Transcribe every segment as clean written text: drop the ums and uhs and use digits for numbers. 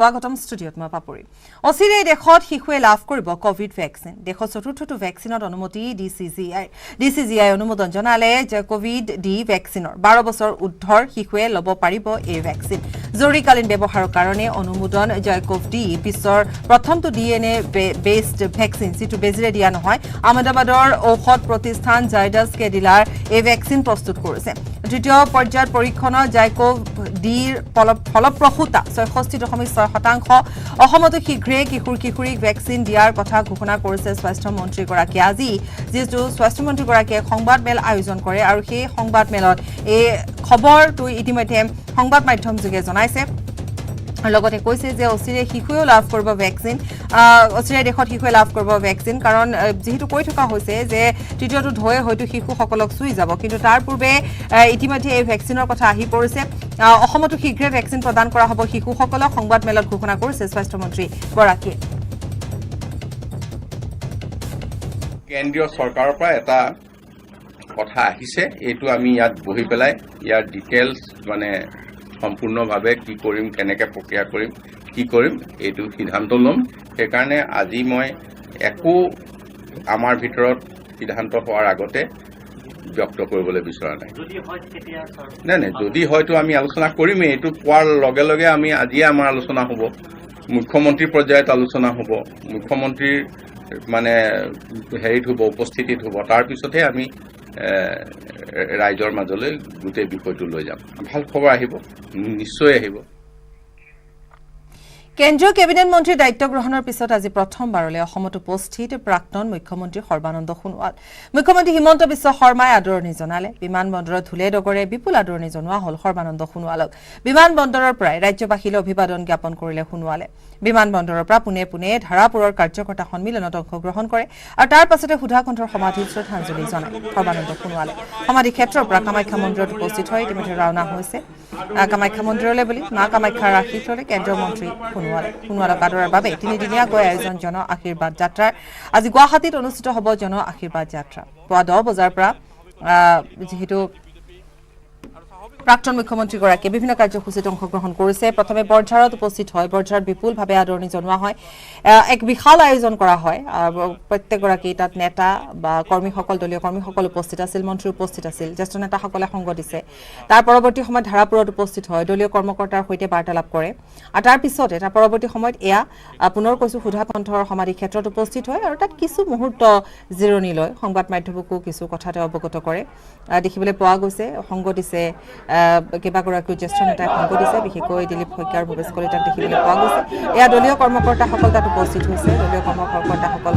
স্বাগতম ষ্টুডিঅ'ত মই পাপৰি অচিৰে দেশত শিশুৱে লাভ কৰিব কোভিড ভেকচিন দেশৰ চতুৰ্থটো ভেকচিনত অনুমতি ডিচিজিআই অনুমোদন জনালে যে কোভিড ডি ভেকচিনৰ 12 বছৰ উৰ্ধৰ শিশুৱে ল'ব পাৰিব এই ভেকচিন জৰুৰীকালীন ব্যৱহাৰৰ কাৰণে অনুমোদন জয়কোভ ডি বিশ্বৰ প্ৰথমটো ডিএনএ বেছড ভেকচিন যিটো বেজিৰে দিয়া নহয় আহমেদাবাদৰ ঔষধ প্ৰতিষ্ঠান জাইডাছ কেডিলাৰ এই ভেকচিন প্ৰস্তুত কৰিছে দ্বিতীয় পৰ্যায়ৰ পৰীক্ষণত জয়কোভ ডিৰ ফলপ্ৰসূতা ৬৬.৬% অসমতো শীঘ্ৰেই কিশোৰীক ভেকচিন দিয়াৰ কথা ঘোষণা কৰিছে স্বাস্থ্যমন্ত্ৰীগৰাকীয়ে আজি যিটো স্বাস্থ্যমন্ত্ৰীগৰাকীয়ে সংবাদমেল আয়োজন কৰে আৰু সেই সংবাদমেলত এই খবৰটো ইতিমধ্যে সংবাদ মাধ্যম যোগে জনাইছে লগতে কৈছে যে অচিৰে শিশুৱেও লাভ কৰিব ভেকচিন অচিৰে দেশত শিশুৱে লাভ কৰিব ভেকচিন কাৰণ যেহেতু কৈ থকা হৈছে যে তৃতীয়টো ঢৌৱে হয়তো শিশুসকলক চুই যাব কিন্তু তাৰ পূৰ্বে ইতিমধ্যে এই ভেকচিনৰ কথা আহি পৰিছে অসমতো শীঘ্ৰে ভেকচিন প্ৰদান কৰা হ'ব শিশুসকলক সংবাদমেলত ঘোষণা কৰিছে স্বাস্থ্যমন্ত্ৰীগৰাকীয়ে কেন্দ্ৰীয় চৰকাৰৰ পৰা এটা কথা আহিছে এইটো আমি ইয়াত বহি পেলাই ইয়াৰ ডিটেইলছ মানে সম্পূৰ্ণভাৱে কি কৰিম কেনেকৈ প্ৰক্ৰিয়া কৰিম কি কৰিম এইটো সিদ্ধান্ত ল'ম সেইকাৰণে আজি মই একো আমাৰ ভিতৰত সিদ্ধান্ত হোৱাৰ আগতে ব্যক্ত কৰিবলৈ বিচৰা নাই নাই যদি হয়তো আমি আলোচনা কৰিমেই এইটো পোৱাৰ লগে লগে আমি আজিয়ে আমাৰ আলোচনা হ'ব মুখ্যমন্ত্ৰী পৰ্যায়ত আলোচনা হ'ব মুখ্যমন্ত্ৰীৰ মানে হেৰিত হ'ব উপস্থিতিত হ'ব তাৰপিছতহে আমি ৰাইজৰ মাজলৈ গোটেই বিষয়টো লৈ যাম ভাল খবৰ আহিব নিশ্চয় আহিব কেন্দ্ৰীয় কেবিনেট মন্ত্ৰীৰ দায়িত্ব গ্ৰহণৰ পিছত আজি প্ৰথমবাৰলৈ অসমত উপস্থিত প্ৰাক্তন মুখ্যমন্ত্ৰী সৰ্বানন্দ সোণোৱাল মুখ্যমন্ত্ৰী হিমন্ত বিশ্ব শৰ্মাই আদৰণি জনালে বিমানবন্দৰত ধুলে ডগৰে বিপুল আদৰণি জনোৱা হ'ল সৰ্বানন্দ সোণোৱালক বিমানবন্দৰৰ পৰাই ৰাজ্যবাসীলৈ অভিবাদন জ্ঞাপন কৰিলে সোণোৱালে বিমানবন্দৰৰ পৰা পোনে ধাৰাপুৰৰ কাৰ্যকৰ্তা সন্মিলনত অংশগ্ৰহণ কৰে আৰু তাৰ পাছতে সুধাকণ্ঠৰ সমাধিত শ্ৰদ্ধাঞ্জলি জনায় সৰ্বানন্দ সোণোৱালে সমাধি ক্ষেত্ৰৰ পৰা কামাখ্যা মন্দিৰত উপস্থিত হৈ ইতিমধ্যে ৰাওনা হৈছে কামাখ্যা মন্দিৰলৈ বুলি মা কামাখ্যাৰ আশীষ ল'লে কেন্দ্ৰীয় মন্ত্ৰী সোণোৱালক আদৰাৰ বাবে তিনিদিনীয়াকৈ আয়োজন জন আশীৰ্বাদ যাত্ৰাৰ আজি গুৱাহাটীত অনুষ্ঠিত হ'ব জন আশীৰ্বাদ যাত্ৰা পুৱা 10 বজাৰ পৰা যিহেতু প্ৰাক্তন মুখ্যমন্ত্ৰীগৰাকীয়ে বিভিন্ন কাৰ্যসূচীত অংশগ্ৰহণ কৰিছে প্ৰথমে বৰঝাৰত উপস্থিত হয় বৰঝাৰত বিপুলভাৱে আদৰণি জনোৱা হয় এক বিশাল আয়োজন কৰা হয় প্ৰত্যেকগৰাকী তাত নেতা বা কৰ্মীসকল দলীয় কৰ্মীসকল উপস্থিত আছিল মন্ত্ৰী উপস্থিত আছিল জ্যেষ্ঠ নেতাসকলে সংগ দিছে তাৰ পৰৱৰ্তী সময়ত ধাৰাপুৰত উপস্থিত হয় দলীয় কৰ্মকৰ্তাৰ সৈতে বাৰ্তালাপ কৰে আৰু তাৰ পিছতে তাৰ পৰৱৰ্তী সময়ত এয়া পুনৰ কৈছো সুধাকণ্ঠৰ সমাধি ক্ষেত্ৰত উপস্থিত হয় আৰু তাত কিছু মুহূৰ্ত জিৰণি লয় সংবাদ মাধ্যমকো কিছু কথাতে অৱগত কৰে দেখিবলৈ পোৱা গৈছে সংগ দিছে কেইবাগৰাকীও জ্যেষ্ঠ নেতাই সংগ দিছে বিশেষকৈ দিলীপ শইকীয়া আৰু ভৱেশ কলিতাক দেখিবলৈ পোৱা গৈছে এয়া দলীয় কৰ্মকৰ্তাসকল তাত উপস্থিত হৈছে দলীয় কৰ্মকৰ্তাসকল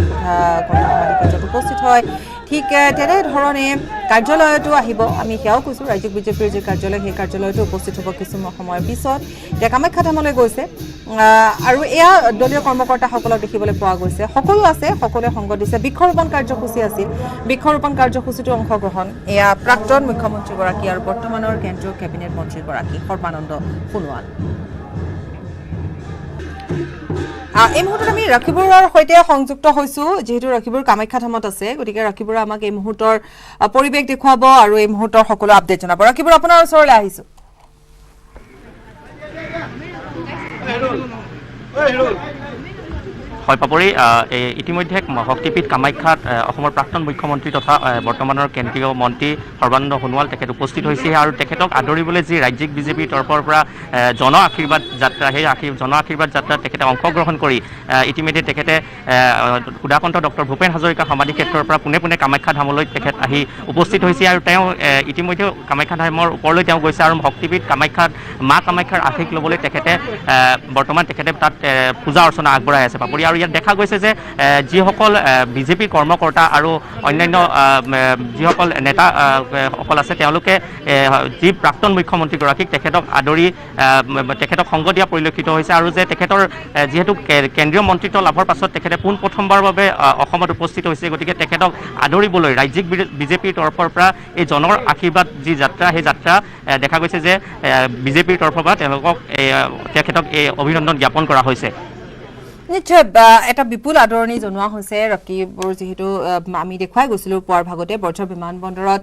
সমাধি ক্ষেত্ৰত উপস্থিত হয় ঠিক তেনেধৰণে কাৰ্যালয়তো আহিব আমি সেয়াও কৈছোঁ ৰাজ্যিক বিজেপিৰ যি কাৰ্যালয় সেই কাৰ্যালয়তো উপস্থিত হ'ব কিছু সময়ৰ পিছত এতিয়া কামাখ্যা ধামলৈ গৈছে আৰু এয়া দলীয় কৰ্মকৰ্তাসকলক দেখিবলৈ পোৱা গৈছে সকলো আছে সকলোৱে সংগ দিছে বৃক্ষৰোপণ কাৰ্যসূচী আছিল বৃক্ষৰোপণ কাৰ্যসূচীতো অংশগ্ৰহণ এয়া প্ৰাক্তন মুখ্যমন্ত্ৰীগৰাকী আৰু বৰ্তমানৰ কেন্দ্ৰীয় কেবিনেট মন্ত্ৰীগৰাকী সৰ্বানন্দ সোণোৱাল এই মুহূৰ্তত আমি ৰাখিবুৰৰ সৈতে সংযুক্ত হৈছো যেহেতু ৰাখিবুৰ কামাখ্যা ধামত আছে গতিকে ৰাখিবুৰে আমাক এই মুহূৰ্তৰ পৰিৱেশ দেখুৱাব আৰু এই মুহূৰ্তৰ সকলো আপডেট জনাব ৰাখিবুৰ আপোনাৰ ওচৰলৈ আহিছো হয় পাপৰি ইতিমধ্যে শক্তিপীঠ কামাখ্যাত অসমৰ প্ৰাক্তন মুখ্যমন্ত্ৰী তথা বৰ্তমানৰ কেন্দ্ৰীয় মন্ত্ৰী সৰ্বানন্দ সোণোৱাল তেখেত উপস্থিত হৈছে আৰু তেখেতক আদৰিবলৈ যি ৰাজ্যিক বিজেপিৰ তৰফৰ পৰা জন আশীৰ্বাদ যাত্ৰা সেই জন আশীৰ্বাদ যাত্ৰাত তেখেতে অংশগ্ৰহণ কৰি ইতিমধ্যে তেখেতে সুধাকণ্ঠ ডক্টৰ ভূপেন হাজৰিকা সমাধি ক্ষেত্ৰৰ পৰা পোনে কামাখ্যা ধামলৈ তেখেত আহি উপস্থিত হৈছে আৰু তেওঁ ইতিমধ্যে কামাখ্যা ধামৰ ওপৰলৈ তেওঁ গৈছে আৰু শক্তিপীঠ কামাখ্যাত মা কামাখ্যাৰ আশীষ ল'বলৈ তেখেতে বৰ্তমান তেখেতে তাত পূজা অৰ্চনা আগবঢ়াই আছে পাপৰি আৰু ইয়াত দেখা গৈছে যে যিসকল বিজেপি কৰ্মকৰ্তা আৰু অন্যান্য যিসকল নেতাসকল আছে তেওঁলোকে যি প্ৰাক্তন মুখ্যমন্ত্ৰীগৰাকীক তেখেতক আদৰি তেখেতক সংগ দিয়া পৰিলক্ষিত হৈছে আৰু যে তেখেতৰ যিহেতু কেন্দ্ৰীয় মন্ত্ৰিত্ব লাভৰ পাছত তেখেতে পোনপ্ৰথমবাৰৰ বাবে অসমত উপস্থিত হৈছে গতিকে তেখেতক আদৰিবলৈ ৰাজ্যিক বিজেপিৰ তৰফৰ পৰা এই জনৰ আশীৰ্বাদ যি যাত্ৰা সেই যাত্ৰা দেখা গৈছে যে বিজেপিৰ তৰফৰ পৰা তেখেতক এই অভিনন্দন জ্ঞাপন কৰা হৈছে নিশ্চয় এটা বিপুল আদৰণি জনোৱা হৈছে ৰকিবৰ যিহেতু আমি দেখুৱাই গৈছিলো পুৱাৰ ভাগতে বৰঝাৰ বিমানবন্দৰত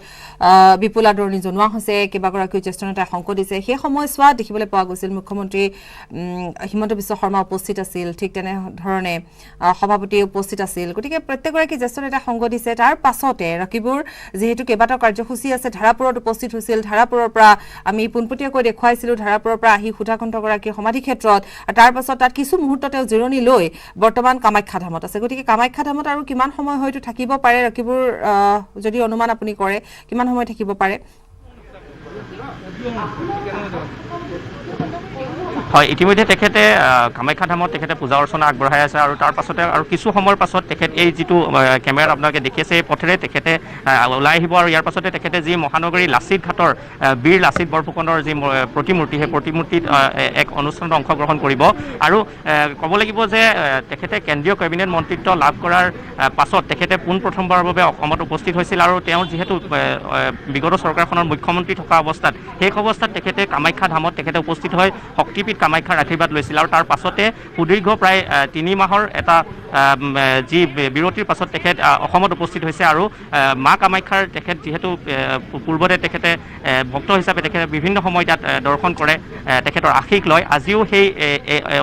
বিপুল আদৰণি জনোৱা হৈছে কেইবাগৰাকী জ্যেষ্ঠ নেতাই সংক দিছে সেই সময়ছোৱাত দেখিবলৈ পোৱা গৈছিল মুখ্যমন্ত্ৰী হিমন্ত বিশ্ব শৰ্মা উপস্থিত আছিল ঠিক তেনেধৰণে সভাপতি উপস্থিত আছিল গতিকে প্ৰত্যেকগৰাকী জ্যেষ্ঠ নেতাই সংগ দিছে তাৰ পাছতে ৰকিবৰ যেহেতু কেইবাটাও কাৰ্যসূচী আছে ধাৰাপুৰত উপস্থিত হৈছিল ধাৰাপুৰৰ পৰা আমি পোনপটীয়াকৈ দেখুৱাইছিলো ধাৰাপুৰৰ পৰা আহি সুধাকণ্ঠগৰাকীৰ সমাধি ক্ষেত্ৰত তাৰ পাছত তাত কিছু মুহূৰ্ততে জিৰণি লৈ বৰ্তমান কামাখ্যা ধামত আছে গতিকে কামাখ্যা ধামত আৰু কিমান সময় হয়তো থাকিব পাৰে ৰকিবৰ যদি অনুমান আপুনি কৰে কিমান সময় থাকিব পাৰে হয় ইতিমধ্যে তেখেতে কামাখ্যা ধামত তেখেতে পূজা অৰ্চনা আগবঢ়াই আছে আৰু তাৰ পাছতে আৰু কিছু সময়ৰ পাছত তেখেত এই যিটো কেমেৰাত আপোনালোকে দেখি আছে এই পথেৰে তেখেতে ওলাই আহিব আৰু ইয়াৰ পাছতে তেখেতে যি মহানগৰী লাচিত ঘাটৰ বীৰ লাচিত বৰফুকনৰ যি প্ৰতিমূৰ্তি সেই প্ৰতিমূৰ্তিত এক অনুষ্ঠানত অংশগ্ৰহণ কৰিব আৰু ক'ব লাগিব যে তেখেতে কেন্দ্ৰীয় কেবিনেট মন্ত্ৰিত্ব লাভ কৰাৰ পাছত তেখেতে পোনপ্ৰথমবাৰৰ বাবে অসমত উপস্থিত হৈছিল আৰু তেওঁ যিহেতু বিগত চৰকাৰখনৰ মুখ্যমন্ত্ৰী থকা অৱস্থাত সেই অৱস্থাত তেখেতে কামাখ্যা ধামত তেখেতে উপস্থিত হৈ শক্তিপীঠ কামাখ্যাৰ আশীৰ্বাদ লৈছিল আৰু তাৰ পাছতে সুদীৰ্ঘ প্ৰায় 3 মাহৰ এটা যি বিৰতিৰ পাছত তেখেত অসমত উপস্থিত হৈছে আৰু মা কামাখ্যাৰ তেখেত যিহেতু পূৰ্বতে তেখেতে ভক্ত হিচাপে তেখেতে বিভিন্ন সময় তাত দৰ্শন কৰে তেখেতৰ আশীষ লয় আজিও সেই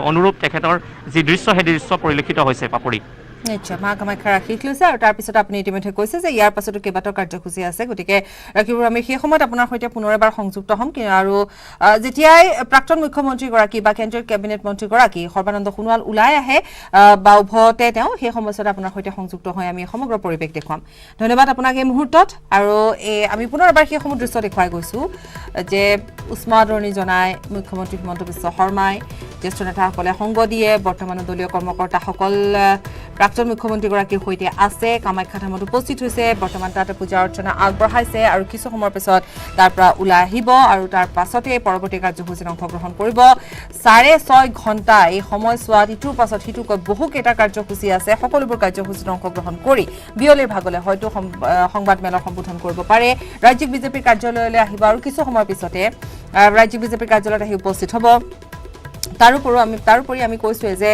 অনুৰূপ তেখেতৰ যি দৃশ্য সেই দৃশ্য পৰিলক্ষিত হৈছে পাপৰি নিশ্চয় মা কামাখ্যাৰ আশীষ লৈছে আৰু তাৰ পিছত আপুনি ইতিমধ্যে কৈছে যে ইয়াৰ পাছতো কেইবাটাও কাৰ্যসূচী আছে গতিকে ৰকিবৰ আমি সেই সময়ত আপোনাৰ সৈতে পুনৰ এবাৰ সংযুক্ত হ'ম আৰু যেতিয়াই প্ৰাক্তন মুখ্যমন্ত্ৰীগৰাকী বা কেন্দ্ৰীয় কেবিনেট মন্ত্ৰীগৰাকী সৰ্বানন্দ সোণোৱাল ওলাই আহে বা উভতে তেওঁ সেই সময়ছোৱাত আপোনাৰ সৈতে সংযুক্ত হৈ আমি সমগ্ৰ পৰিৱেশ দেখুৱাম ধন্যবাদ আপোনাক এই মুহূৰ্তত আৰু আমি পুনৰ এবাৰ সেই সময় দৃশ্য দেখুৱাই গৈছো যে উষ্ম আদৰণি জনাই মুখ্যমন্ত্ৰী হিমন্ত বিশ্ব শৰ্মাই জ্যেষ্ঠ নেতাসকলে সংগ দিয়ে বৰ্তমান দলীয় কৰ্মকৰ্তাসকল প্ৰাক্তন মুখ্যমন্ত্ৰীগৰাকীৰ সৈতে আছে কামাখ্যা ধামত উপস্থিত হৈছে বৰ্তমান তাতে পূজা অৰ্চনা আগবঢ়াইছে আৰু কিছু সময়ৰ পিছত তাৰ পৰা ওলাই আহিব আৰু তাৰ পাছতে পৰৱৰ্তী কাৰ্যসূচীত অংশগ্ৰহণ কৰিব 6.5 ঘণ্টা এই সময়ছোৱাত ইটোৰ পাছত সিটোকৈ বহুকেইটা কাৰ্যসূচী আছে সকলোবোৰ কাৰ্যসূচীত অংশগ্ৰহণ কৰি বিয়লিৰ ভাগলৈ হয়তো সংবাদ মেলৰ সম্বোধন কৰিব পাৰে ৰাজ্যিক বিজেপিৰ কাৰ্যালয়লৈ আহিব আৰু কিছু সময়ৰ পিছতে ৰাজ্যিক বিজেপিৰ কাৰ্যালয়ত আহি উপস্থিত হ'ব তাৰোপৰি আমি কৈছোৱে যে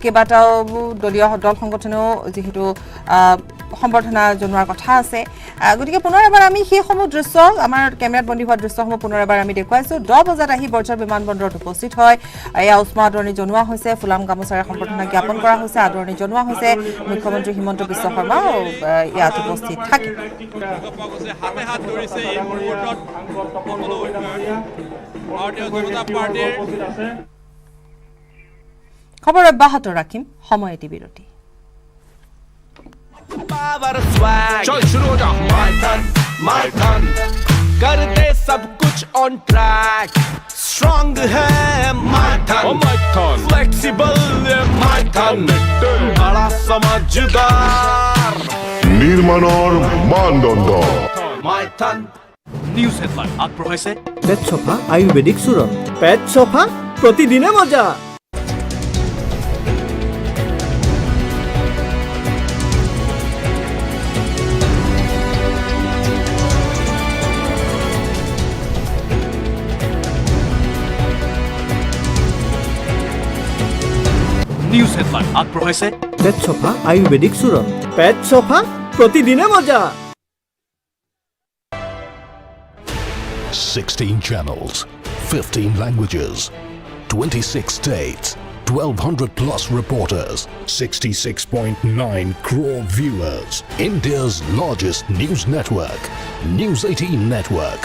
কেইবাটাও দলীয় দল সংগঠনেও যিহেতু সম্বৰ্ধনা জনোৱাৰ কথা আছে গতিকে পুনৰ এবাৰ আমি সেই সমূহ দৃশ্য আমাৰ কেমেৰাত বন্দী হোৱা দৃশ্যসমূহ পুনৰ এবাৰ আমি দেখুৱাইছো 10 বজাত আহি বৰঝাৰ বিমানবন্দৰত উপস্থিত হয় এয়া উষ্ম আদৰণি জনোৱা হৈছে ফুলাম গামোচাৰে সম্বৰ্ধনা জ্ঞাপন কৰা হৈছে আদৰণি জনোৱা হৈছে মুখ্যমন্ত্ৰী হিমন্ত বিশ্ব শৰ্মা ইয়াত উপস্থিত থাকে খবৰ অব্যাহত ৰাখিম সময় এটি বিৰতি चल शुरू हो जा my turn कर दे सब कुछ on track strong है my turn flexible है my turn बड़ा समझदार নিৰ্মাণৰ মানদণ্ড my turn নিউজ হেডলাইন আগবঢ়াইছে পেট সোফা আয়ুৰ্বেদিক চূৰণ পেট সোফা প্ৰতিদিনে মজা নিউজ হেডলাইন আগবঢ়াইছে পেট সোফা আয়ুৰ্বেদিক চূৰণ পেট সোফা প্ৰতিদিনে মজা 16 channels, 15 languages, 26 states, 1,200 plus reporters, 66.9 crore viewers. India's largest news network, News 18 Network.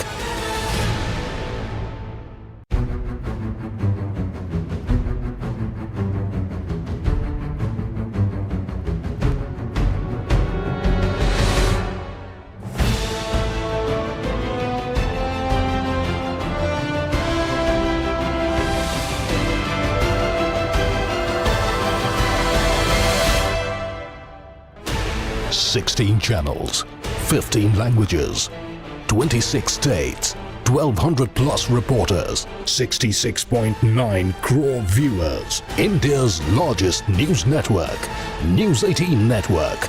Sixteen channels, 15 languages, 26 states, 1,200 plus reporters, 66.9 crore viewers. India's largest news network, News 18 Network.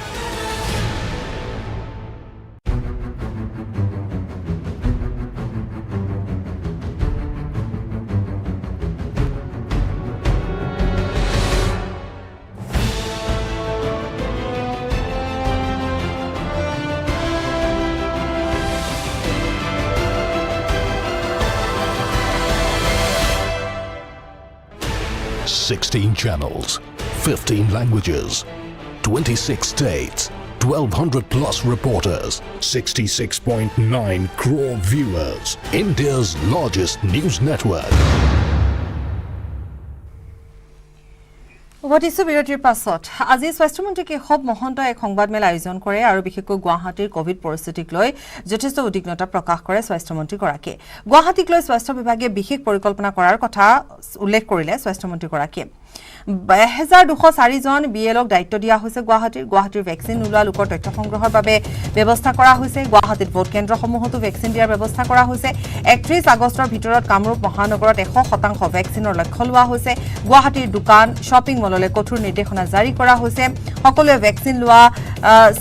16 channels, 15 languages, 26 states, 1,200 plus reporters, 66.9 crore viewers. India's largest news network. উভতিছো বিৰতিৰ পাছত আজি স্বাস্থ্যমন্ত্ৰী কেশৱ মহন্তই এক সংবাদমেল আয়োজন কৰে আৰু বিশেষকৈ গুৱাহাটীৰ কোভিড পৰিস্থিতিক লৈ যথেষ্ট উদ্বিগ্নতা প্ৰকাশ কৰে স্বাস্থ্যমন্ত্ৰীগৰাকীয়ে গুৱাহাটীক লৈ স্বাস্থ্য বিভাগে বিশেষ পৰিকল্পনা কৰাৰ কথা উল্লেখ কৰিলে স্বাস্থ্যমন্ত্ৰীগৰাকীয়ে 1204 জন বিএলক দায়িত্ব দিয়া হৈছে গুৱাহাটীৰ ভেকচিন নোলোৱা লোকৰ তথ্য সংগ্ৰহৰ বাবে ব্যৱস্থা কৰা হৈছে গুৱাহাটীত ভোট কেন্দ্ৰসমূহতো ভেকচিন দিয়াৰ ব্যৱস্থা কৰা হৈছে 31 আগষ্টৰ ভিতৰত কামৰূপ মহানগৰত 100% ভেকচিনৰ লক্ষ্য লোৱা হৈছে গুৱাহাটীৰ দোকান শ্বপিং মললৈ কঠোৰ নিৰ্দেশনা জাৰি কৰা হৈছে সকলোৱে ভেকচিন লোৱা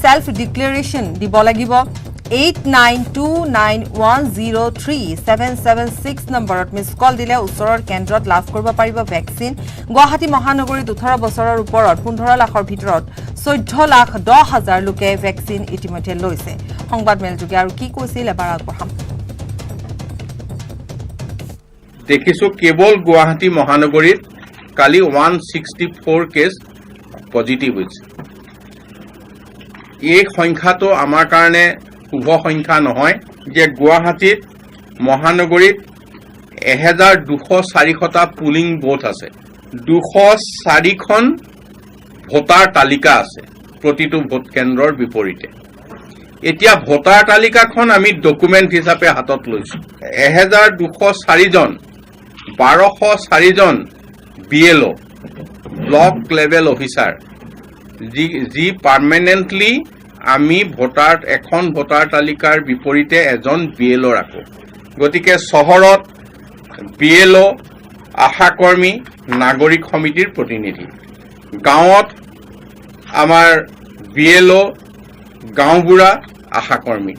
সেলফ ডিক্লেৰেশ্যন দিব লাগিব 8929103776 নম্বৰত মিছ কল দিলে ওচৰৰ কেন্দ্ৰত লাভ কৰিব পাৰিব ভেকচিন গুৱাহাটী মহানগৰীত 18 বছৰৰ ওপৰত 15 লাখৰ ভিতৰত 14,10,000 লোকে ভেকচিন ইতিমধ্যে লৈছে সংবাদমেলযোগে আৰু কি কৈছিল এবাৰ আগবঢ়াম দেখিছো কেৱল গুৱাহাটী মহানগৰীত কালি 164 কেছ পজিটিভ হৈছে এই সংখ্যাটো আমাৰ কাৰণে শুভ সংখ্যা নহয় যে গুৱাহাটীত মহানগৰীত 1204টা পুলিং বুথ আছে 204খন ভোটাৰ তালিকা আছে প্ৰতিটো ভোট কেন্দ্ৰৰ বিপৰীতে এতিয়া ভোটাৰ তালিকাখন আমি ডকুমেন্ট হিচাপে হাতত লৈছো 1204 জন 1204 জন বিএলও ব্লক লেভেল অফিচাৰ যি পাৰ্মানেন্টলি আমি এখন ভোটাৰ তালিকাৰ বিপৰীতে এজন বিএলও ৰাখো গতিকে চহৰত বিএলও আশাকৰ্মী নাগৰিক সমিতিৰ প্ৰতিনিধি গাঁৱত আমাৰ বিএলও গাঁওবুঢ়া আশাকৰ্মী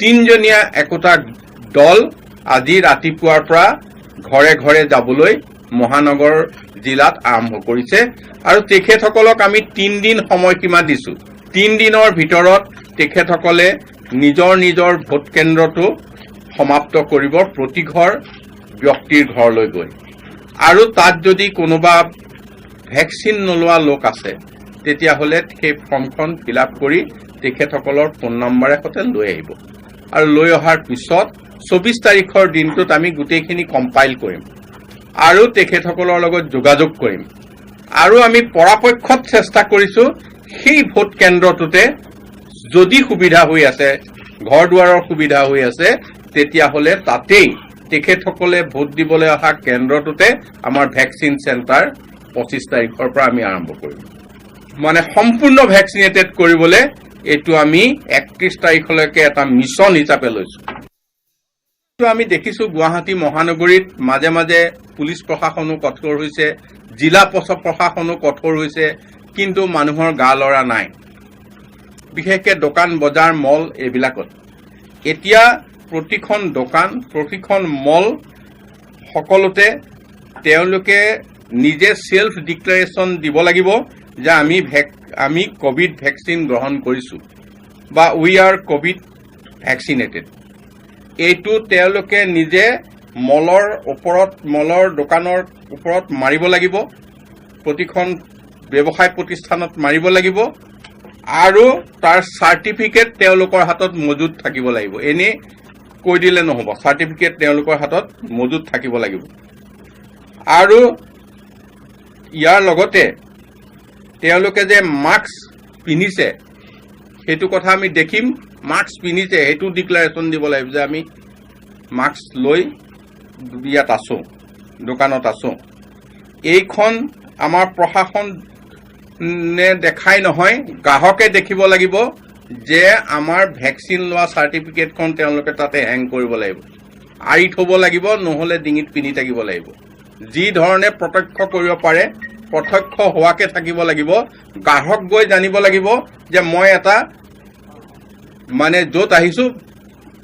তিনিজনীয়া একোটা দল আজি ৰাতিপুৱাৰ পৰা ঘৰে ঘৰে যাবলৈ মহানগৰ জিলাত আৰম্ভ কৰিছে আৰু তেখেতসকলক আমি 3 দিন সময়সীমা দিছো 3 দিনৰ ভিতৰত তেখেতসকলে নিজৰ ভোট কেন্দ্ৰটো সমাপ্ত কৰিব প্ৰতি ঘৰ ব্যক্তিৰ ঘৰলৈ গৈ আৰু তাত যদি কোনোবা ভেকচিন নলোৱা লোক আছে তেতিয়াহলে সেই ফৰ্মখন ফিল আপ কৰি তেখেতসকলৰ ফোন নম্বৰে সৈতে লৈ আহিব আৰু লৈ অহাৰ পিছত 24 তাৰিখৰ দিনটোত আমি গোটেইখিনি কম্পাইল কৰিম আৰু তেখেতসকলৰ লগত যোগাযোগ কৰিম আৰু আমি পৰাপক্ষত চেষ্টা কৰিছো সেই ভোট কেন্দ্ৰটোতে যদি সুবিধা হৈ আছে ঘৰ দুৱাৰৰ সুবিধা হৈ আছে তেতিয়াহলে তাতেই তেখেতসকলে ভোট দিবলৈ অহা কেন্দ্ৰটোতে আমাৰ ভেকচিন চেণ্টাৰ 25 তাৰিখৰ পৰা আমি আৰম্ভ কৰিম মানে সম্পূৰ্ণ ভেকচিনেটেড কৰিবলৈ এটো আমি 31 তাৰিখলৈকে এটা মিছন হিচাপে লৈছো আমি দেখিছো গুৱাহাটী মহানগৰীত মাজে মাজে পুলিচ প্ৰশাসনো কঠোৰ হৈছে জিলা প্ৰশাসনো কঠোৰ হৈছে কিন্তু মানুহৰ গা লৰা নাই বিশেষকৈ দোকান বজাৰ মল এইবিলাকত এতিয়া প্ৰতিখন দোকান প্ৰতিখন মল সকলোতে তেওঁলোকে নিজে সেলফ ডিক্লেৰেশ্যন দিব লাগিব যে আমি কোভিড ভেকচিন গ্ৰহণ কৰিছো বা উই আৰ কোভিড ভেকচিনেটেড এইটো তেওঁলোকে নিজে মলৰ দোকানৰ ওপৰত মাৰিব লাগিব প্ৰতিখন ব্যৱসায় প্ৰতিষ্ঠানত মাৰিব লাগিব আৰু তাৰ সাৰ্টিফিকেট তেওঁলোকৰ হাতত মজুত থাকিব লাগিব এনে কৈ দিলে নহব সাৰ্টিফিকেট তেওঁলোকৰ হাতত মজুত থাকিব লাগিব আৰু ইয়াৰ লগতে তেওঁলোকে যে মাস্ক পিনিছে হেতু কথা আমি দেখিম মাস্ক পিনিছে হেতু ডিক্লাৰেশ্যন দিব লাগিব যে আমি মাস্ক লৈ বিয়াত আছো দোকানত আছো এইখন আমাৰ প্ৰশাসনে দেখাই নহয় গ্ৰাহকে দেখিব লাগিব যে আমাৰ ভেকচিন লোৱা সাৰ্টিফিকেটখন তেওঁলোকে তাতে হেং কৰিব লাগিব আৰি থব লাগিব নহলে ডিঙিত পিনি থাকিব লাগিব যি ধৰণে প্ৰত্যক্ষ কৰিব পাৰে প্ৰত্যক্ষ হোৱাকে থাকিব লাগিব গ্ৰাহক গৈ জানিব লাগিব যে মই এটা মানে য'ত আহিছো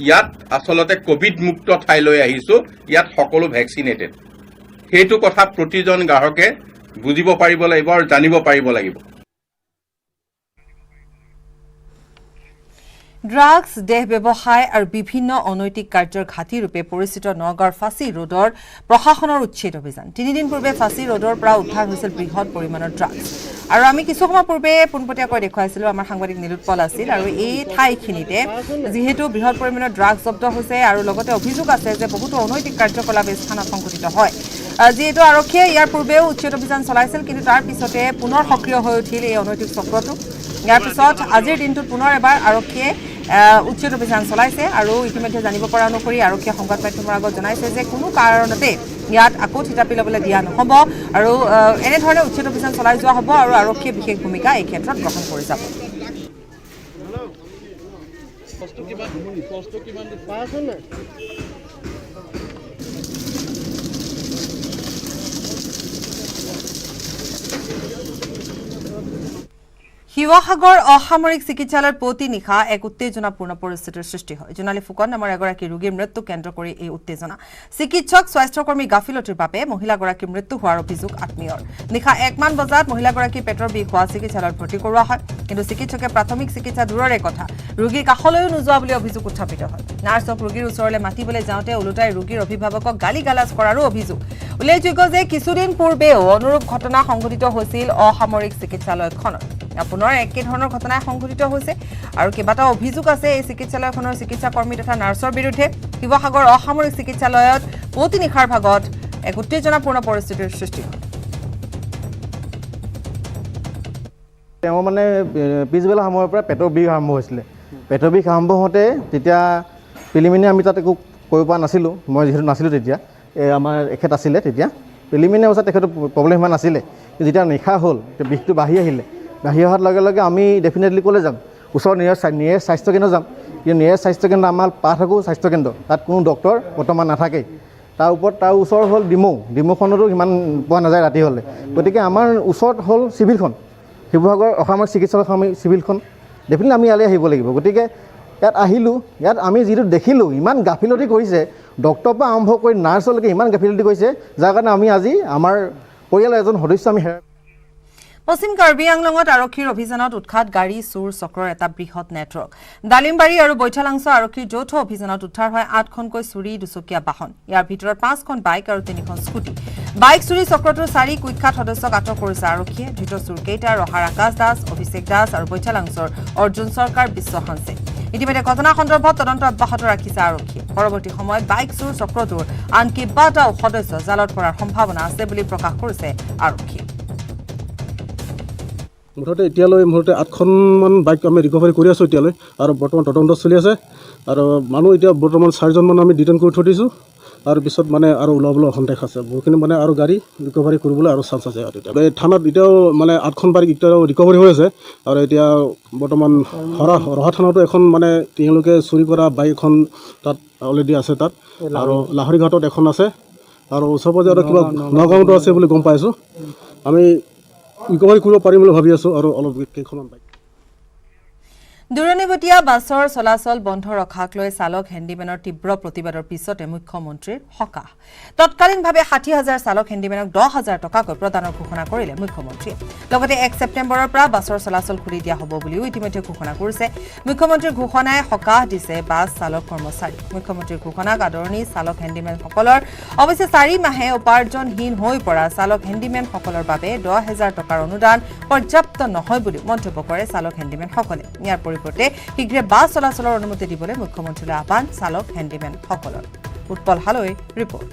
ইয়াত আসলতে কোভিড মুক্ত ঠাইলৈ আহিছো ইয়াত সকলো ভেকচিনেটেড হেতু কথা প্ৰতিজন গ্ৰাহকে বুজিব পাৰিব লাগিব আৰু জানিব পাৰিব লাগিব ড্ৰাগছ দেহ ব্যৱসায় আৰু বিভিন্ন অনৈতিক কাৰ্যৰ ঘাটি ৰূপে পৰিচিত নগাঁৱৰ ফাঁচী ৰোডৰ প্ৰশাসনৰ উচ্ছেদ অভিযান 3 দিন পূৰ্বে ফাঁচী ৰোডৰ পৰা উদ্ধাৰ হৈছিল বৃহৎ পৰিমাণৰ ড্ৰাগছ আৰু আমি কিছু সময় পূৰ্বে পোনপটীয়াকৈ দেখুৱাইছিলোঁ আমাৰ সাংবাদিক নীলোৎপল আছিল আৰু এই ঠাইখিনিতে যিহেতু বৃহৎ পৰিমাণৰ ড্ৰাগছ জব্দ হৈছে আৰু লগতে অভিযোগ আছে যে বহুতো অনৈতিক কাৰ্যকলাপ এই স্থানত সংঘটিত হয় যিহেতু আৰক্ষীয়ে ইয়াৰ পূৰ্বেও উচ্ছেদ অভিযান চলাইছিল কিন্তু তাৰ পিছতে পুনৰ সক্ৰিয় হৈ উঠিল এই অনৈতিক চক্ৰটো ইয়াৰ পিছত আজিৰ দিনটোত পুনৰ এবাৰ আৰক্ষীয়ে উচ্ছেদ অভিযান চলাইছে আৰু ইতিমধ্যে জানিব পৰা অনুসৰি আৰক্ষীয়ে সংবাদ মাধ্যমৰ আগত জনাইছে যে কোনো কাৰণতে ইয়াত আকৌ থিতাপি ল'বলৈ দিয়া নহ'ব আৰু এনেধৰণে উচ্ছেদ অভিযান চলাই যোৱা হ'ব আৰু আৰক্ষীয়ে বিশেষ ভূমিকা এই ক্ষেত্ৰত গ্ৰহণ কৰি যাব শিৱসাগৰ অসামৰিক চিকিৎসালয়ত পুৱতি নিশা এক উত্তেজনাপূৰ্ণ পৰিস্থিতিৰ সৃষ্টি হয় জোনালী ফুকন নামৰ এগৰাকী ৰোগীৰ মৃত্যু কেন্দ্ৰ কৰি এই উত্তেজনা চিকিৎসক স্বাস্থ্যকৰ্মী গাফিলতিৰ বাবে মহিলাগৰাকীৰ মৃত্যু হোৱাৰ অভিযোগ আত্মীয়ৰ নিশা 1 মান বজাত মহিলাগৰাকী পেটৰ বিষ হোৱা চিকিৎসালয়ত ভৰ্তি কৰোৱা হয় কিন্তু চিকিৎসকে প্ৰাথমিক চিকিৎসা দূৰৰে কথা ৰোগীৰ কাষলৈও নোযোৱা বুলি অভিযোগ উত্থাপিত হয় নাৰ্ছক ৰোগীৰ ওচৰলৈ মাতিবলৈ যাওঁতে ওলোটাই ৰোগীৰ অভিভাৱকক গালি গালাজ কৰাৰো অভিযোগ উল্লেখযোগ্য যে কিছুদিন পূৰ্বেও অনুৰূপ ঘটনা সংঘটিত হৈছিল অসামৰিক চিকিৎসালয়খনত পুনৰ একে ধৰণৰ ঘটনা সংঘটিত হৈছে আৰু কেইবাটাও অভিযোগ আছে এই চিকিৎসালয়খনৰ চিকিৎসা কৰ্মী তথা নাৰ্ছৰ বিৰুদ্ধে শিৱসাগৰ অসামৰিক চিকিৎসালয়ত পুৱতি নিশাৰ ভাগত এক উত্তেজনাপূৰ্ণ পৰিস্থিতিৰ সৃষ্টি হয় তেওঁ মানে পিছবেলা সময়ৰ পৰা পেটৰ বিষ আৰম্ভ হৈছিলে পেটৰ বিষ আৰম্ভ হওঁতে তেতিয়া প্ৰিলিমিনাৰী আমি তাত একো কৰিব পৰা নাছিলোঁ মই যিহেতু নাছিলোঁ তেতিয়া আমাৰ এখেত আছিলে তেতিয়া প্ৰিলিমিনাৰী অৱস্থাত তেখেতৰ প্ৰব্লেম ইমান নাছিলে যেতিয়া নিশা হ'ল বিষটো বাঢ়ি অহাৰ লগে লগে আমি ডেফিনেটলি ক'লৈ যাম ওচৰৰ নিয়াৰ স্বাস্থ্যকেন্দ্ৰ যাম কিন্তু নিয়াৰ স্বাস্থ্যকেন্দ্ৰ আমাৰ পাই থাকোঁ স্বাস্থ্যকেন্দ্ৰ তাত কোনো ডক্টৰ বৰ্তমান নাথাকেই তাৰ ওপৰত তাৰ ওচৰ হ'ল ডিমৌখনতো সিমান পোৱা নাযায় ৰাতি হ'লে গতিকে আমাৰ ওচৰত হ'ল চিভিলখন শিৱসাগৰ অসামৰিক চিকিৎসালয় চিভিলখন ডেফিনেটলি আমি ইয়ালৈ আহিব লাগিব গতিকে ইয়াত আহিলোঁ ইয়াত আমি যিটো দেখিলোঁ ইমান গাফিলতি কৰিছে ডক্টৰৰ পৰা আৰম্ভ কৰি নাৰ্ছলৈকে ইমান গাফিলতি কৰিছে যাৰ কাৰণে আমি আজি আমাৰ পৰিয়ালৰ এজন সদস্য আমি পশ্চিম কাৰ্বি আংলঙত আৰক্ষীৰ অভিযানত উৎখাত গাড়ী চোৰ চক্ৰৰ এটা বৃহৎ নেটৱৰ্ক ডালিমবাৰী আৰু বৈঠালাংছ আৰক্ষীৰ যৌথ অভিযানত উদ্ধাৰ হয় 8খনকৈ চুৰি দুচকীয়া বাহন ইয়াৰ ভিতৰত 5খন বাইক আৰু 3খন স্কুটি বাইক চুৰি চক্ৰটোৰ 4 কুখ্যাত সদস্যক আটক কৰিছে আৰক্ষীয়ে ধৃত চোৰকেইটা ৰহাৰ আকাশ দাস অভিষেক দাস আৰু বৈঠালাংছৰ অৰ্জুন চৰকাৰ বিশ্ব হানছে ইতিমধ্যে ঘটনা সন্দৰ্ভত তদন্ত অব্যাহত ৰাখিছে আৰক্ষীয়ে পৰৱৰ্তী সময়ত বাইক চোৰ চক্ৰটোৰ আন কেইবাটাও সদস্য জালত পৰাৰ সম্ভাৱনা আছে বুলি প্ৰকাশ কৰিছে আৰক্ষীয়ে মুঠতে এতিয়ালৈ 8খনমান বাইক আমি ৰিকভাৰী কৰি আছোঁ এতিয়ালৈ আৰু বৰ্তমান তদন্ত চলি আছে আৰু মানুহ এতিয়া বৰ্তমান 4জনমান আমি ডিটেইন কৰি থৈ দিছোঁ আৰু পিছত মানে আৰু ওলাবলৈ সন্দেহ আছে বহুখিনি মানে আৰু গাড়ী ৰিকভাৰী কৰিবলৈ আৰু চান্স আছে আৰু এতিয়া এই থানাত এতিয়াও মানে 8খন বাইক এতিয়াও ৰিকভাৰী হৈ আছে আৰু এতিয়া বৰ্তমান ৰহা থানাতো এখন মানে তেওঁলোকে চুৰি কৰা বাইক এখন তাত অলৰেডি আছে তাত আৰু লাহৰীঘাটত এখন আছে আৰু ওচৰ পাজৰে কিবা নগাঁৱতো আছে বুলি গম পাইছোঁ আমি ৰিকভাৰী কৰিব পাৰিম বুলি ভাবি আছোঁ আৰু অলপ কেইখনমান বাইক দূৰণিবতীয়া বাছৰ চলাচল বন্ধ ৰখাক লৈ চালক হেণ্ডিমেনৰ তীব্ৰ প্ৰতিবাদৰ পিছতে মুখ্যমন্ত্ৰীৰ সকাহ তৎকালীনভাৱে 60,000 চালক হেণ্ডিমেনক 10,000 টকাকৈ প্ৰদানৰ ঘোষণা কৰিলে মুখ্যমন্ত্ৰীয়ে লগতে 1 ছেপ্টেম্বৰৰ পৰা বাছৰ চলাচল খুলি দিয়া হ'ব বুলিও ইতিমধ্যে ঘোষণা কৰিছে মুখ্যমন্ত্ৰীৰ ঘোষণাই সকাহ দিছে বাছ চালক কৰ্মচাৰী মুখ্যমন্ত্ৰীৰ ঘোষণাক আদৰণি চালক হেণ্ডিমেনসকলৰ অৱশ্যে 4 মাহে উপাৰ্জনহীন হৈ পৰা চালক হেণ্ডিমেনসকলৰ বাবে 10,000 টকাৰ অনুদান পৰ্যাপ্ত নহয় বুলি মন্তব্য কৰে চালক হেণ্ডিমেনসকলে ইয়াৰ পৰিৱৰ্তে শীঘ্ৰে বাছ চলাচলৰ অনুমতি দিবলৈ মুখ্যমন্ত্ৰীলৈ আহ্বান চালক হেণ্ডিমেনসকলৰ উৎপল হালৈ ৰিপৰ্ট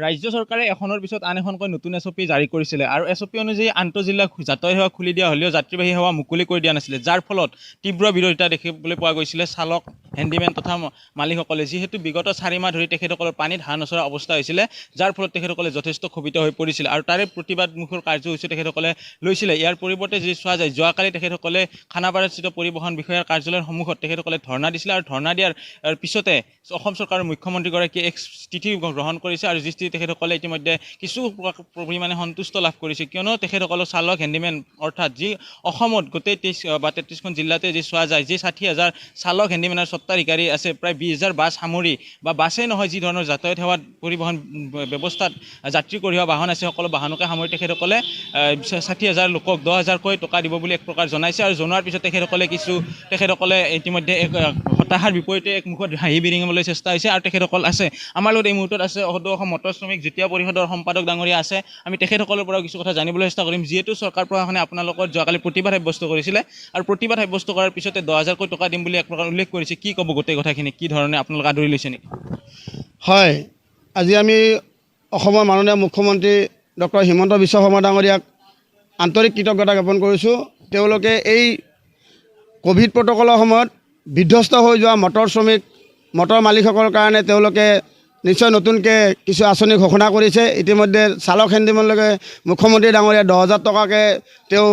ৰাজ্য চৰকাৰে এখনৰ পিছত আন এখনকৈ নতুন এছঅপি জাৰি কৰিছিলে আৰু এছঅপি অনুযায়ী আন্তঃজিলা যাতায়াত সেৱা খুলি দিয়া হ'লেও যাত্ৰীবাহী সেৱা মুকলি কৰি দিয়া নাছিলে যাৰ ফলত তীব্ৰ বিৰোধিতা দেখিবলৈ পোৱা গৈছিলে চালক হেণ্ডিমেন তথা মালিকসকলে যিহেতু বিগত 4 মাহ ধৰি তেখেতসকলৰ পানীত হাঁহ নচৰা অৱস্থা হৈছিলে যাৰ ফলত তেখেতসকলে যথেষ্ট ক্ষোভিত হৈ পৰিছিল আৰু তাৰে প্ৰতিবাদমুখৰ কাৰ্যসূচী তেখেতসকলে লৈছিলে ইয়াৰ পৰিৱৰ্তে যদি চোৱা যায় যোৱাকালি তেখেতসকলে খানাপাৰাস্থিত পৰিবহণ বিষয়াৰ কাৰ্যালয়ৰ সন্মুখত তেখেতসকলে ধৰ্ণা দিছিলে আৰু ধৰ্ণা দিয়াৰ পিছতে অসম চৰকাৰৰ মুখ্যমন্ত্ৰীগৰাকীয়ে এক তিথি গ্ৰহণ কৰিছে আৰু যি তেখেতসকলে ইতিমধ্যে কিছু পৰিমাণে সন্তুষ্ট লাভ কৰিছে, কিয়নো তেখেতসকলৰ চালক হেণ্ডিমেন অৰ্থাৎ যি অসমত গোটেই 23 বা 33খন জিলাতে যি চোৱা যায়, যি 60,000 চালক হেণ্ডিমেনৰ স্বত্বাধিকাৰী আছে, প্ৰায় 20,000 বাছ সামৰি বা বাছেই নহয় যি ধৰণৰ যাতায়াত সেৱাত পৰিবহণ ব্যৱস্থাত যাত্ৰী কঢ়িওৱা বাহন আছে, সকলো বাহনকে সামৰি তেখেতসকলে 60,000 লোকক 10,000কৈ টকা দিব বুলি এক প্ৰকাৰ জনাইছে। আৰু জনোৱাৰ পিছত তেখেতসকলে ইতিমধ্যে এক হতাশাৰ বিপৰীতে এক মুখত হাঁহি বিৰিঙাবলৈ চেষ্টা হৈছে। আৰু তেখেতসকল আছে আমাৰ লগত এই মুহূৰ্তত আছে সদৌ অসম মটৰ শ্ৰমিক যুটীয়া পৰিষদৰ সম্পাদক ডাঙৰীয়া আছে। আমি তেখেতসকলৰ পৰাও কিছু কথা জানিবলৈ চেষ্টা কৰিম, যিহেতু চৰকাৰ প্ৰশাসনে আপোনালোকৰ যোৱাকালি প্ৰতিবাদ সাব্যস্ত কৰিছিলে আৰু প্ৰতিবাদ সাব্যস্ত কৰাৰ পিছতে 10,000কৈ টকা দিম বুলি এক প্ৰকাৰ উল্লেখ কৰিছে। কি ক'ব গোটেই কথাখিনি, কি ধৰণে আপোনালোকে আদৰি লৈছে নেকি? হয়, আজি আমি অসমৰ মাননীয় মুখ্যমন্ত্ৰী ডক্টৰ হিমন্ত বিশ্ব শৰ্মা ডাঙৰীয়াক আন্তৰিক কৃতজ্ঞতা জ্ঞাপন কৰিছোঁ। তেওঁলোকে এই ক'ভিড প্ৰট'কলৰ সময়ত বিধ্বস্ত হৈ যোৱা মটৰ শ্ৰমিক, মটৰ মালিকসকলৰ কাৰণে তেওঁলোকে নিশ্চয় নতুনকৈ কিছু আঁচনি ঘোষণা কৰিছে। ইতিমধ্যে চালক হেণ্ডিমেনলৈকে মুখ্যমন্ত্ৰী ডাঙৰীয়া 10,000 টকাকৈ তেওঁ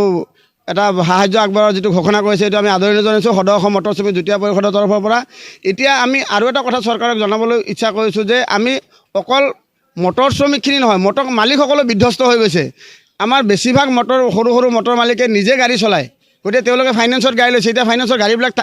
এটা সাহায্য আগবঢ়োৱাৰ যিটো ঘোষণা কৰিছে, এইটো আমি আদৰণি জনাইছোঁ সদৌ অসম মটৰ শ্ৰমিক যুটীয়া পৰিষদৰ তৰফৰ পৰা। এতিয়া আমি আৰু এটা কথা চৰকাৰক জনাবলৈ ইচ্ছা কৰিছোঁ যে আমি অকল মটৰ শ্ৰমিকখিনি নহয়, মটৰ মালিকসকলো বিধ্বস্ত হৈ গৈছে। আমাৰ বেছিভাগ সৰু সৰু মটৰ মালিকে নিজে গাড়ী চলায়, গতিকে তেওঁলোকে ফাইনেন্সত গাড়ী লৈছে। এতিয়া ফাইনেন্সৰ গাড়ীবিলাক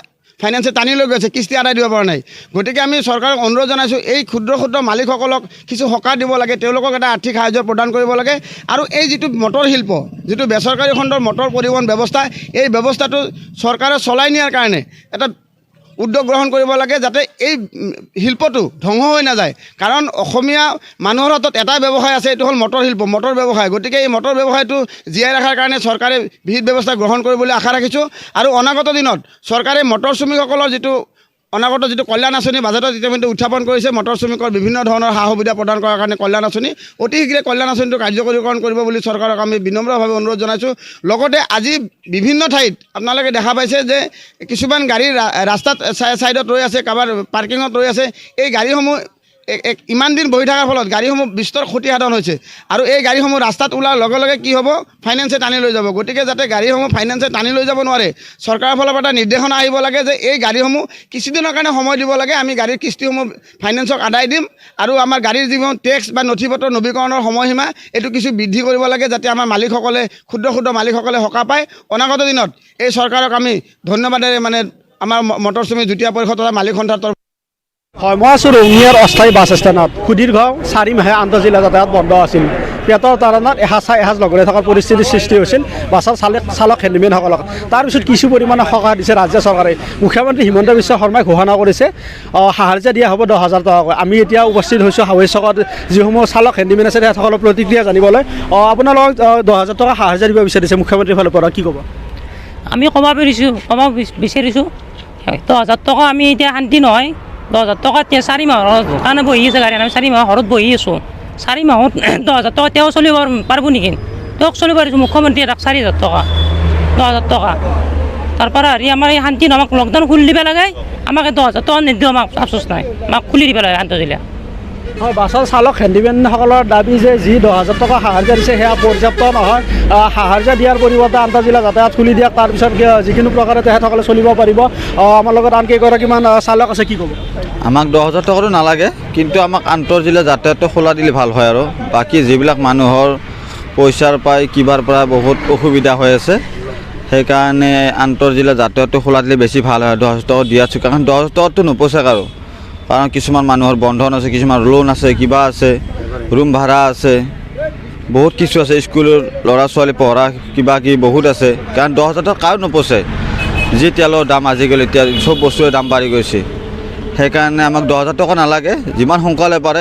ফাইনেন্সে টানি লৈ গৈছে, কিস্তি আদায় দিব পৰা নাই। গতিকে আমি চৰকাৰক অনুৰোধ জনাইছোঁ, এই ক্ষুদ্ৰ মালিকসকলক কিছু সকাহ দিব লাগে, তেওঁলোকক এটা আৰ্থিক সাহায্য প্ৰদান কৰিব লাগে। আৰু এই যিটো মটৰ শিল্প, যিটো বেচৰকাৰী খণ্ডৰ মটৰ পৰিবহণ ব্যৱস্থা, এই ব্যৱস্থাটো চৰকাৰে চলাই নিয়াৰ কাৰণে এটা উদ্যোগ গ্ৰহণ কৰিব লাগে, যাতে এই শিল্পটো ধ্বংস হৈ নাযায়। কাৰণ অসমীয়া মানুহৰ হাতত এটাই ব্যৱসায় আছে, এইটো হ'ল মটৰ শিল্প, মটৰ ব্যৱসায়। গতিকে এই মটৰ ব্যৱসায়টো জীয়াই ৰখাৰ কাৰণে চৰকাৰে বিহিত ব্যৱস্থা গ্ৰহণ কৰিবলৈ আশা ৰাখিছোঁ। আৰু অনাগত দিনত চৰকাৰে মটৰ শ্ৰমিকসকলৰ যিটো কল্যাণ আঁচনি বাজেটত ইতিমধ্যে উত্থাপন কৰিছে, মটৰ শ্ৰমিকৰ বিভিন্ন ধৰণৰ সা সুবিধা প্ৰদান কৰাৰ কাৰণে কল্যাণ আঁচনি, অতি শীঘ্ৰে কল্যাণ আঁচনিটো কাৰ্যকৰীকৰণ কৰিব বুলি চৰকাৰক আমি বিনম্ৰভাৱে অনুৰোধ জনাইছোঁ। লগতে আজি বিভিন্ন ঠাইত আপোনালোকে দেখা পাইছে যে কিছুমান গাড়ী ৰাস্তাত ছাইডত ৰৈ আছে, কাৰোবাৰ পাৰ্কিঙত ৰৈ আছে। এই গাড়ীসমূহ ইমান দিন বহি থকাৰ ফলত গাড়ীসমূহ বিস্তৰ ক্ষতিসাধন হৈছে। আৰু এই গাড়ীসমূহ ৰাস্তাত ওলোৱাৰ লগে লগে কি হ'ব, ফাইনেন্সে টানি লৈ যাব। গতিকে যাতে গাড়ীসমূহ ফাইনেন্সে টানি লৈ যাব নোৱাৰে, চৰকাৰৰ ফালৰ পৰা এটা নিৰ্দেশনা আহিব লাগে যে এই গাড়ীসমূহ কিছুদিনৰ কাৰণে সময় দিব লাগে, আমি গাড়ীৰ কিস্তিসমূহ ফাইনেন্সক আদায় দিম। আৰু আমাৰ গাড়ীৰ যিবোৰ টেক্স বা নথি পত্ৰ নৱীকৰণৰ সময়সীমা, এইটো কিছু বৃদ্ধি কৰিব লাগে, যাতে আমাৰ মালিকসকলে ক্ষুদ্ৰ মালিকসকলে সকাহ পায়। অনাগত দিনত এই চৰকাৰক আমি ধন্যবাদেৰে আমাৰ মটৰ শ্ৰমিক যুটীয়া পৰিষদ তথা মালিক সন্থাৰ তৰফ। হয়, মই আছোঁ ৰঙিয়াৰ অস্থায়ী বাছ ষ্টেণ্ডত। সুদীৰ্ঘ 4 মাহে আন্তঃজিলা যাতায়াত বন্ধ আছিল। পেটৰ তাৰণত এসাঁজ লগৰে থকাৰ পৰিস্থিতিৰ সৃষ্টি হৈছিল বাছৰ চালক হেণ্ডিমেনসকলক। তাৰপিছত কিছু পৰিমাণে সকাহ দিছে ৰাজ্য চৰকাৰে। মুখ্যমন্ত্ৰী হিমন্ত বিশ্ব শৰ্মাই ঘোষণা কৰিছে সাহায্য দিয়া হ'ব 10,000 টকাকৈ। আমি এতিয়া উপস্থিত হৈছোঁ হাৱেই চকত, যিসমূহ চালক হেণ্ডিমেন আছে তেখেতসকলৰ প্ৰতিক্ৰিয়া জানিবলৈ। আপোনালোকক 10,000 টকা সাহায্য দিব বিচাৰিছে মুখ্যমন্ত্ৰীৰ ফালৰ পৰা, কি ক'ব? আমি ক'ব বিচাৰিছোঁ 10,000 টকা আমি এতিয়া শান্তি নহয়। 10,000 টকা 4 মাহৰ কাৰণে বহি আছে গাড়ী, আমি 4 মাহৰ ঘৰত বহি আছোঁ। 4 মাহত 10,000 টকা তেওঁ চলিব পাৰিব নেকি? তেওঁক চলিব পাৰিছোঁ মুখ্যমন্ত্ৰীয়ে তাক 4,000 টকা 10,000 টকা। তাৰপৰা আমাৰ এই শান্তি নহয়, আমাক লকডাউন খুলি দিব লাগে, আমাক 10,000 টকা নিদিওঁ, আমাক আফচোচ নাই, আমাক খুলি দিব লাগে আন্তঃজিলা। হয়, বাছৰ চালক হেণ্ডিমেনসকলৰ দাবী যে যি 10,000 টকা সাহায্য দিছে সেয়া পৰ্যাপ্ত নহয়। সাহায্য দিয়াৰ পৰিৱৰ্তে আন্তঃজিলা যাতায়াত খুলি দিয়ক, তাৰপিছত যিকোনো প্ৰকাৰে তেখেতসকলে চলিব পাৰিব। আমাৰ লগত আন কেইগৰাকীমান চালক আছে, কি ক'ব? আমাক 10,000 টকাটো নালাগে, কিন্তু আমাক আন্তঃজিলা যাতায়াতটো খোলা দিলে ভাল হয়। আৰু বাকী যিবিলাক মানুহৰ পইচাৰ পাই কিবাৰ পৰা বহুত অসুবিধা হৈ আছে, সেইকাৰণে আন্তঃজিলা যাতায়াতটো খোলা দিলে বেছি ভাল হয়। 10,000 টকা দিয়াটো, কাৰণ 10,000 টকাটো নোপোচাক আৰু, কাৰণ কিছুমান মানুহৰ বন্ধন আছে, কিছুমান লোন আছে, কিবা আছে, ৰুম ভাড়া আছে, বহুত কিছু আছে, স্কুলৰ ল'ৰা ছোৱালী পঢ়া কিবা বহুত আছে। কাৰণ 10,000 টকা কাৰো নোপোচায়। যি তেলৰ দাম আজিকালি, এতিয়া চব বস্তুৰে দাম বাঢ়ি গৈছে। সেইকাৰণে আমাক 10,000 টকা নালাগে, যিমান সোনকালে পাৰে